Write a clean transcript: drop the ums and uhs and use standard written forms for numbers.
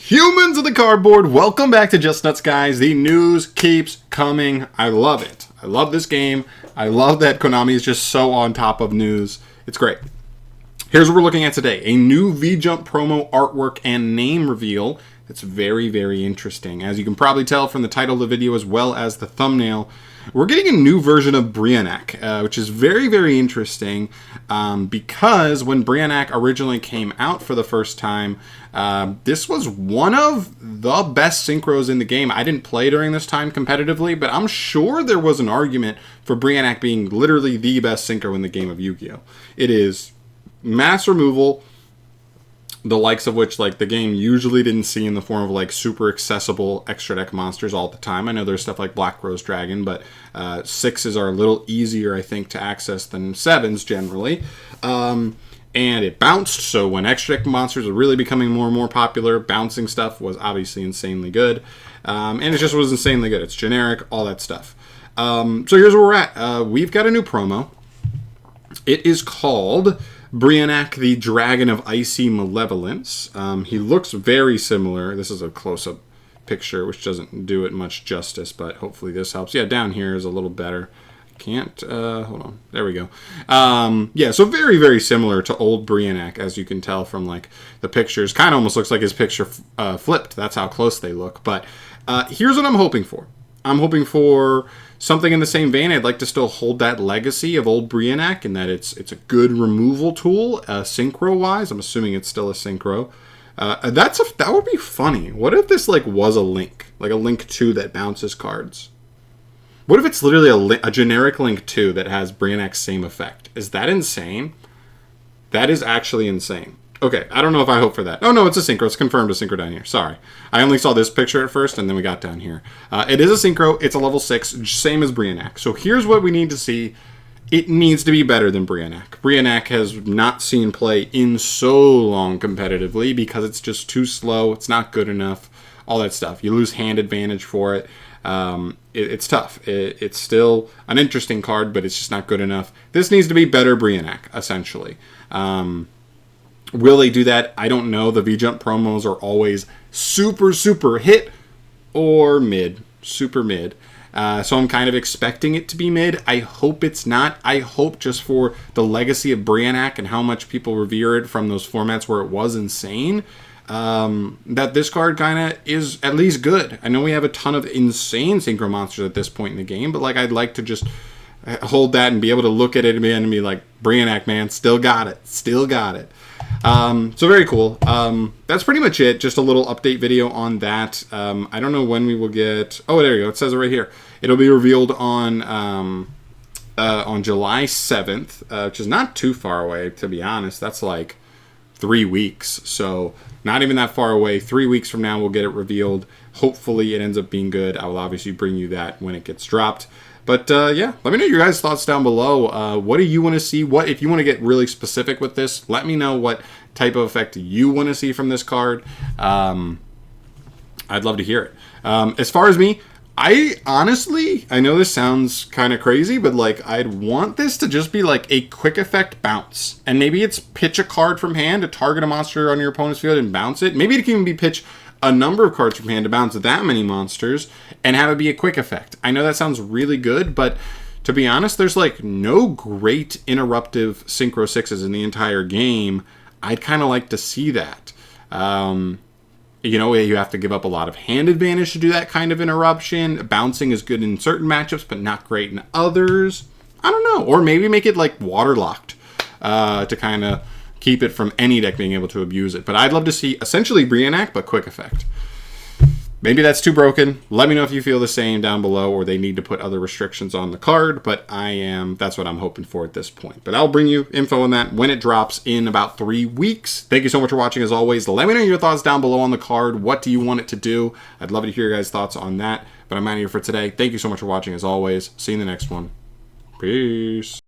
Humans of the cardboard, welcome back to Just Nuts, guys. The news keeps coming. I love it. I love this game. I love that Konami is just so on top of news. It's great. Here's what we're looking at today. A new V-Jump promo artwork and name reveal. It's very, very interesting. As you can probably tell from the title of the video as well as the thumbnail, we're getting a new version of BRIONAC, which is very, very interesting because when BRIONAC originally came out for the first time, this was one of the best synchros in the game. I didn't play during this time competitively, but I'm sure there was an argument for BRIONAC being literally the best synchro in the game of Yu-Gi-Oh! It is mass removal, the likes of which like the game usually didn't see in the form of like super accessible extra deck monsters all the time. I know there's stuff like Black Rose Dragon, but 6s are a little easier, I think, to access than 7s generally. And it bounced, so when extra deck monsters are really becoming more and more popular, bouncing stuff was obviously insanely good. And it just was insanely good. It's generic, all that stuff. So here's where we're at. We've got a new promo. It is called BRIONAC, the Dragon of Icy Malevolence. He looks very similar. This is a close-up picture, which doesn't do it much justice, but hopefully this helps. Yeah, down here is a little better. Can't, hold on. There we go. Yeah, so very, very similar to old BRIONAC, as you can tell from, like, the pictures. Kind of almost looks like his picture flipped. That's how close they look. But here's what I'm hoping for. I'm hoping for something in the same vein. I'd like to still hold that legacy of old BRIONAC, and that it's a good removal tool, synchro-wise. I'm assuming it's still a synchro. That would be funny. What if this like was a Link 2 that bounces cards? What if it's literally a generic Link 2 that has BRIONAC's same effect? Is that insane? That is actually insane. Okay, I don't know if I hope for that. Oh, no, it's a synchro. It's confirmed a synchro down here. Sorry. I only saw this picture at first, and then we got down here. It is a synchro. It's a level 6, same as BRIONAC. So here's what we need to see. It needs to be better than BRIONAC. BRIONAC has not seen play in so long competitively because it's just too slow. It's not good enough. All that stuff. You lose hand advantage for it. It's tough. It's still an interesting card, but it's just not good enough. This needs to be better BRIONAC, essentially. Will they do that? I don't know. The V-Jump promos are always super, super hit or mid. Super mid. So I'm kind of expecting it to be mid. I hope it's not. I hope just for the legacy of BRIONAC and how much people revere it from those formats where it was insane, that this card kind of is at least good. I know we have a ton of insane synchro monsters at this point in the game, but like I'd like to just hold that and be able to look at it again and be like, BRIONAC, man, still got it. Still got it. So very cool. That's pretty much it. Just a little update video on that. I don't know when we will get... Oh, there you go. It says it right here. It'll be revealed on July 7th, which is not too far away, to be honest. That's like 3 weeks. So not even that far away. 3 weeks from now, we'll get it revealed. Hopefully it ends up being good. I will obviously bring you that when it gets dropped. But yeah, let me know your guys' thoughts down below. What do you want to see? If you want to get really specific with this, let me know what type of effect you want to see from this card. I'd love to hear it. As far as me, I know this sounds kind of crazy, but like I'd want this to just be like a quick effect bounce. And maybe it's pitch a card from hand to target a monster on your opponent's field and bounce it. Maybe it can even be pitch a number of cards from hand to bounce that many monsters and have it be a quick effect. I know that sounds really good, but to be honest, there's like no great interruptive synchro 6s in the entire game. I'd kind of like to see that. You know, you have to give up a lot of hand advantage to do that kind of interruption. Bouncing is good in certain matchups, but not great in others. I don't know. Or maybe make it like waterlocked to kind of keep it from any deck being able to abuse it. But I'd love to see essentially BRIONAC, but quick effect. Maybe that's too broken. Let me know if you feel the same down below, or they need to put other restrictions on the card. But that's what I'm hoping for at this point. But I'll bring you info on that when it drops in about 3 weeks. Thank you so much for watching as always. Let me know your thoughts down below on the card. What do you want it to do? I'd love to hear your guys' thoughts on that. But I'm out of here for today. Thank you so much for watching as always. See you in the next one. Peace.